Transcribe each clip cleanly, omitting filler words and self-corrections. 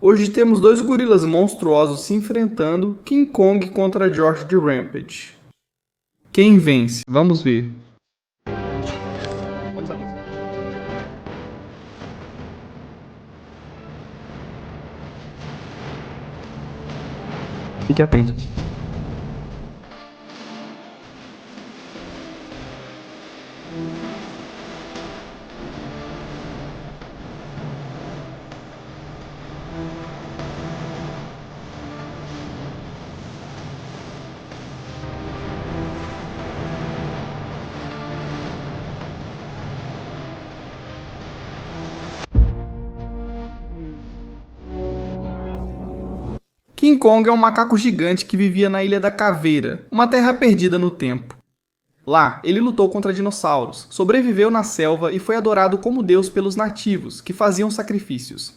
Hoje temos dois gorilas monstruosos se enfrentando, King Kong contra George the Rampage. Quem vence? Vamos ver. Fique atento. King Kong é um macaco gigante que vivia na Ilha da Caveira, uma terra perdida no tempo. Lá, ele lutou contra dinossauros, sobreviveu na selva e foi adorado como deus pelos nativos, que faziam sacrifícios.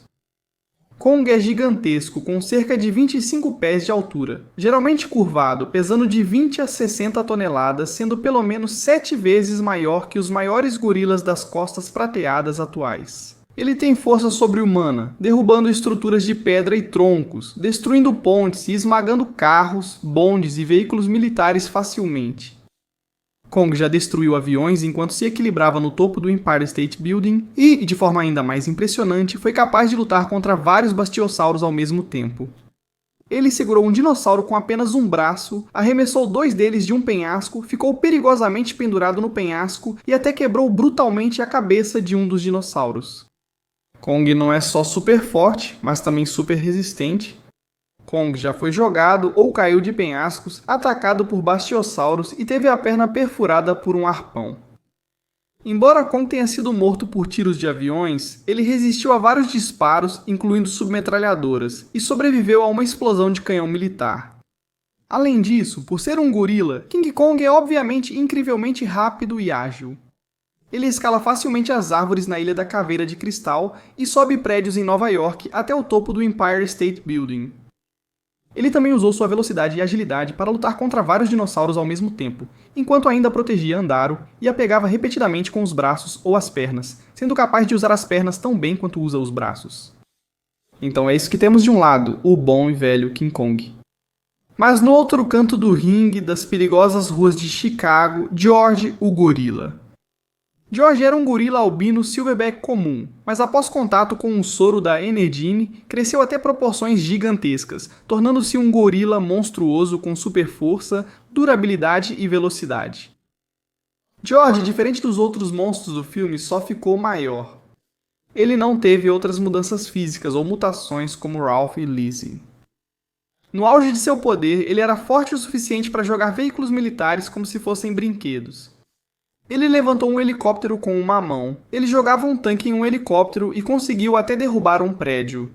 Kong é gigantesco, com cerca de 25 pés de altura, geralmente curvado, pesando de 20 a 60 toneladas, sendo pelo menos 7 vezes maior que os maiores gorilas das costas prateadas atuais. Ele tem força sobre-humana, derrubando estruturas de pedra e troncos, destruindo pontes e esmagando carros, bondes e veículos militares facilmente. Kong já destruiu aviões enquanto se equilibrava no topo do Empire State Building e, de forma ainda mais impressionante, foi capaz de lutar contra vários bastiossauros ao mesmo tempo. Ele segurou um dinossauro com apenas um braço, arremessou dois deles de um penhasco, ficou perigosamente pendurado no penhasco e até quebrou brutalmente a cabeça de um dos dinossauros. Kong não é só super forte, mas também super resistente. Kong já foi jogado ou caiu de penhascos, atacado por bastiossauros e teve a perna perfurada por um arpão. Embora Kong tenha sido morto por tiros de aviões, ele resistiu a vários disparos, incluindo submetralhadoras, e sobreviveu a uma explosão de canhão militar. Além disso, por ser um gorila, King Kong é obviamente incrivelmente rápido e ágil. Ele escala facilmente as árvores na Ilha da Caveira de Cristal e sobe prédios em Nova York até o topo do Empire State Building. Ele também usou sua velocidade e agilidade para lutar contra vários dinossauros ao mesmo tempo, enquanto ainda protegia Andaro e a pegava repetidamente com os braços ou as pernas, sendo capaz de usar as pernas tão bem quanto usa os braços. Então é isso que temos de um lado, o bom e velho King Kong. Mas no outro canto do ringue das perigosas ruas de Chicago, George, o gorila. George era um gorila albino silverback comum, mas após contato com um soro da Energine, cresceu até proporções gigantescas, tornando-se um gorila monstruoso com super força, durabilidade e velocidade. George, diferente dos outros monstros do filme, só ficou maior. Ele não teve outras mudanças físicas ou mutações como Ralph e Lizzie. No auge de seu poder, ele era forte o suficiente para jogar veículos militares como se fossem brinquedos. Ele levantou um helicóptero com uma mão, ele jogava um tanque em um helicóptero e conseguiu até derrubar um prédio.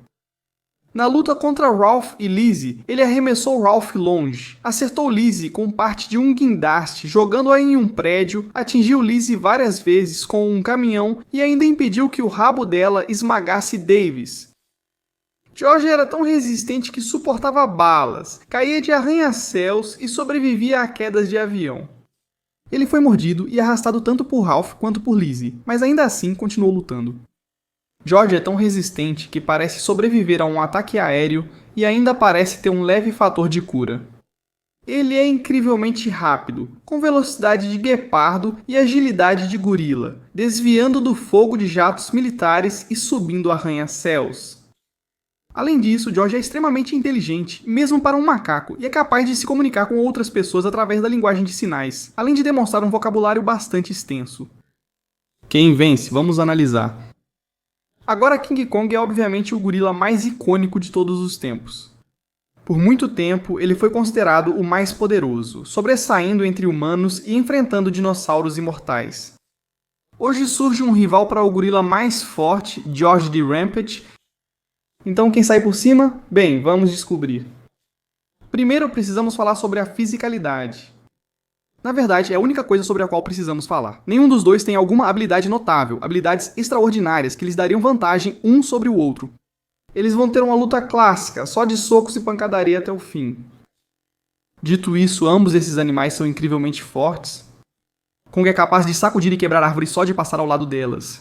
Na luta contra Ralph e Lizzie, ele arremessou Ralph longe, acertou Lizzie com parte de um guindaste, jogando-a em um prédio, atingiu Lizzie várias vezes com um caminhão e ainda impediu que o rabo dela esmagasse Davis. George era tão resistente que suportava balas, caía de arranha-céus e sobrevivia a quedas de avião. Ele foi mordido e arrastado tanto por Ralph quanto por Lizzie, mas ainda assim continuou lutando. George é tão resistente que parece sobreviver a um ataque aéreo e ainda parece ter um leve fator de cura. Ele é incrivelmente rápido, com velocidade de guepardo e agilidade de gorila, desviando do fogo de jatos militares e subindo arranha-céus. Além disso, George é extremamente inteligente, mesmo para um macaco, e é capaz de se comunicar com outras pessoas através da linguagem de sinais, além de demonstrar um vocabulário bastante extenso. Quem vence? Vamos analisar. Agora King Kong é obviamente o gorila mais icônico de todos os tempos. Por muito tempo, ele foi considerado o mais poderoso, sobressaindo entre humanos e enfrentando dinossauros imortais. Hoje surge um rival para o gorila mais forte, George the Rampage. Então quem sai por cima? Bem, vamos descobrir. Primeiro precisamos falar sobre a fisicalidade. Na verdade, é a única coisa sobre a qual precisamos falar. Nenhum dos dois tem alguma habilidade notável, habilidades extraordinárias que lhes dariam vantagem um sobre o outro. Eles vão ter uma luta clássica, só de socos e pancadaria até o fim. Dito isso, ambos esses animais são incrivelmente fortes. Kong é capaz de sacudir e quebrar árvores só de passar ao lado delas.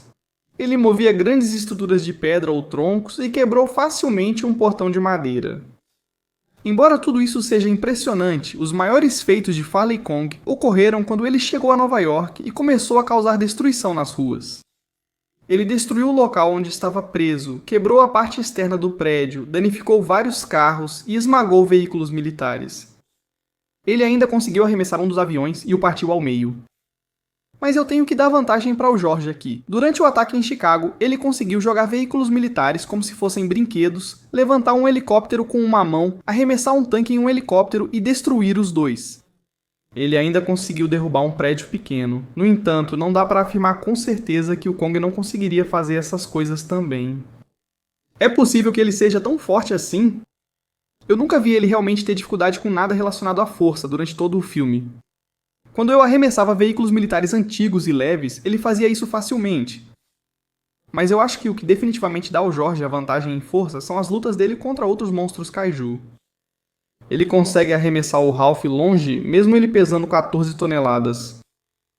Ele movia grandes estruturas de pedra ou troncos e quebrou facilmente um portão de madeira. Embora tudo isso seja impressionante, os maiores feitos de Farley Kong ocorreram quando ele chegou a Nova York e começou a causar destruição nas ruas. Ele destruiu o local onde estava preso, quebrou a parte externa do prédio, danificou vários carros e esmagou veículos militares. Ele ainda conseguiu arremessar um dos aviões e o partiu ao meio. Mas eu tenho que dar vantagem para o George aqui. Durante o ataque em Chicago, ele conseguiu jogar veículos militares como se fossem brinquedos, levantar um helicóptero com uma mão, arremessar um tanque em um helicóptero e destruir os dois. Ele ainda conseguiu derrubar um prédio pequeno. No entanto, não dá para afirmar com certeza que o Kong não conseguiria fazer essas coisas também. É possível que ele seja tão forte assim? Eu nunca vi ele realmente ter dificuldade com nada relacionado à força durante todo o filme. Quando eu arremessava veículos militares antigos e leves, ele fazia isso facilmente. Mas eu acho que o que definitivamente dá ao George a vantagem em força são as lutas dele contra outros monstros kaiju. Ele consegue arremessar o Ralph longe, mesmo ele pesando 14 toneladas.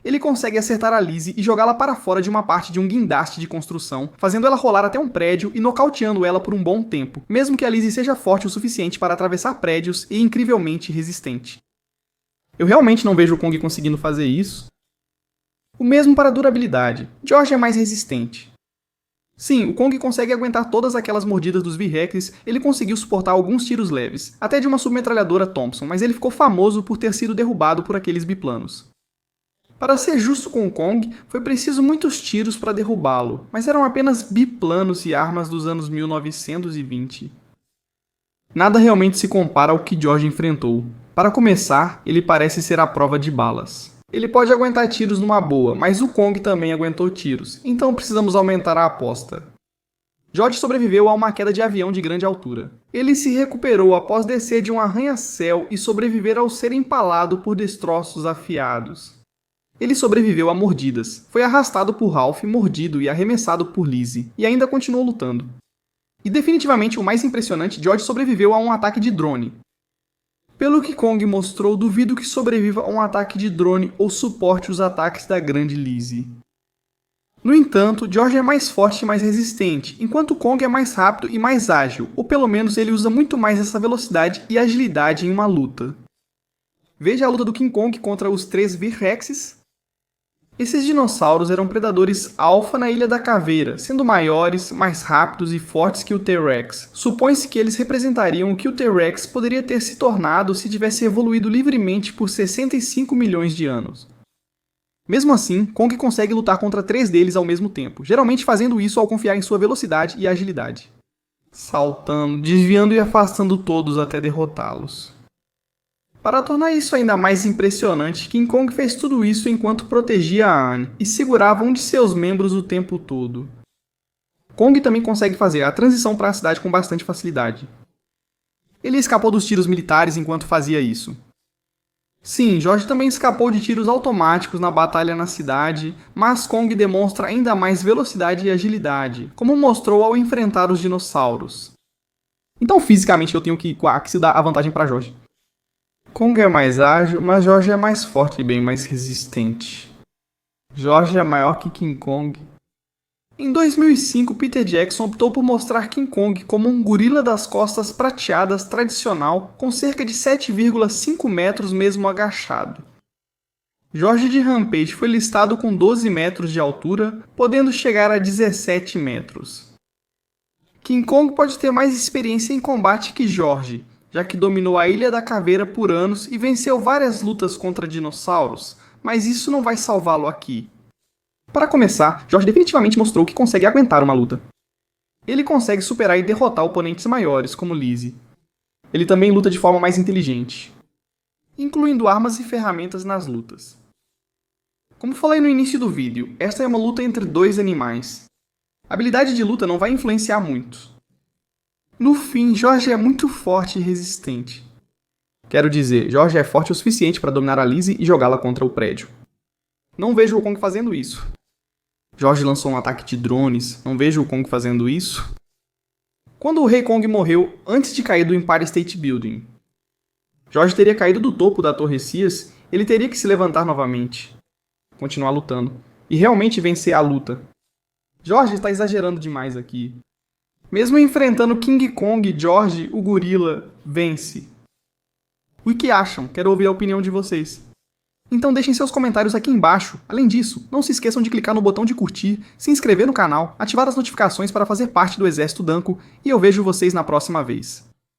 Ele consegue acertar a Lizzie e jogá-la para fora de uma parte de um guindaste de construção, fazendo ela rolar até um prédio e nocauteando ela por um bom tempo, mesmo que a Lizzie seja forte o suficiente para atravessar prédios e incrivelmente resistente. Eu realmente não vejo o Kong conseguindo fazer isso. O mesmo para a durabilidade. George é mais resistente. Sim, o Kong consegue aguentar todas aquelas mordidas dos V-Rex, ele conseguiu suportar alguns tiros leves, até de uma submetralhadora Thompson, mas ele ficou famoso por ter sido derrubado por aqueles biplanos. Para ser justo com o Kong, foi preciso muitos tiros para derrubá-lo, mas eram apenas biplanos e armas dos anos 1920. Nada realmente se compara ao que George enfrentou. Para começar, ele parece ser à prova de balas. Ele pode aguentar tiros numa boa, mas o Kong também aguentou tiros, então precisamos aumentar a aposta. George sobreviveu a uma queda de avião de grande altura. Ele se recuperou após descer de um arranha-céu e sobreviver ao ser empalado por destroços afiados. Ele sobreviveu a mordidas, foi arrastado por Ralph, mordido e arremessado por Lizzie, e ainda continuou lutando. E definitivamente o mais impressionante, George sobreviveu a um ataque de drone. Pelo que Kong mostrou, duvido que sobreviva a um ataque de drone ou suporte os ataques da grande Lizzie. No entanto, George é mais forte e mais resistente, enquanto Kong é mais rápido e mais ágil, ou pelo menos ele usa muito mais essa velocidade e agilidade em uma luta. Veja a luta do King Kong contra os 3 V-Rexes. Esses dinossauros eram predadores alfa na Ilha da Caveira, sendo maiores, mais rápidos e fortes que o T-Rex. Supõe-se que eles representariam o que o T-Rex poderia ter se tornado se tivesse evoluído livremente por 65 milhões de anos. Mesmo assim, Kong consegue lutar contra 3 deles ao mesmo tempo, geralmente fazendo isso ao confiar em sua velocidade e agilidade. Saltando, desviando e afastando todos até derrotá-los. Para tornar isso ainda mais impressionante, King Kong fez tudo isso enquanto protegia a Anne e segurava um de seus membros o tempo todo. Kong também consegue fazer a transição para a cidade com bastante facilidade. Ele escapou dos tiros militares enquanto fazia isso. Sim, George também escapou de tiros automáticos na batalha na cidade, mas Kong demonstra ainda mais velocidade e agilidade, como mostrou ao enfrentar os dinossauros. Então fisicamente eu tenho que dar a vantagem para George. Kong é mais ágil, mas George é mais forte e bem mais resistente. George é maior que King Kong. Em 2005, Peter Jackson optou por mostrar King Kong como um gorila das costas prateadas tradicional com cerca de 7,5 metros mesmo agachado. George de Rampage foi listado com 12 metros de altura, podendo chegar a 17 metros. King Kong pode ter mais experiência em combate que George, já que dominou a Ilha da Caveira por anos e venceu várias lutas contra dinossauros, mas isso não vai salvá-lo aqui. Para começar, George definitivamente mostrou que consegue aguentar uma luta. Ele consegue superar e derrotar oponentes maiores, como Lizzie. Ele também luta de forma mais inteligente, incluindo armas e ferramentas nas lutas. Como falei no início do vídeo, esta é uma luta entre 2 animais. A habilidade de luta não vai influenciar muito. No fim, George é muito forte e resistente. Quero dizer, George é forte o suficiente para dominar a Lizzie e jogá-la contra o prédio. Não vejo o Kong fazendo isso. George lançou um ataque de drones, não vejo o Kong fazendo isso. Quando o Rei Kong morreu antes de cair do Empire State Building, George teria caído do topo da Torre Sears, ele teria que se levantar novamente, continuar lutando, e realmente vencer a luta. George está exagerando demais aqui. Mesmo enfrentando King Kong, George, o gorila, vence. O que acham? Quero ouvir a opinião de vocês. Então deixem seus comentários aqui embaixo. Além disso, não se esqueçam de clicar no botão de curtir, se inscrever no canal, ativar as notificações para fazer parte do Exército Danco e eu vejo vocês na próxima vez.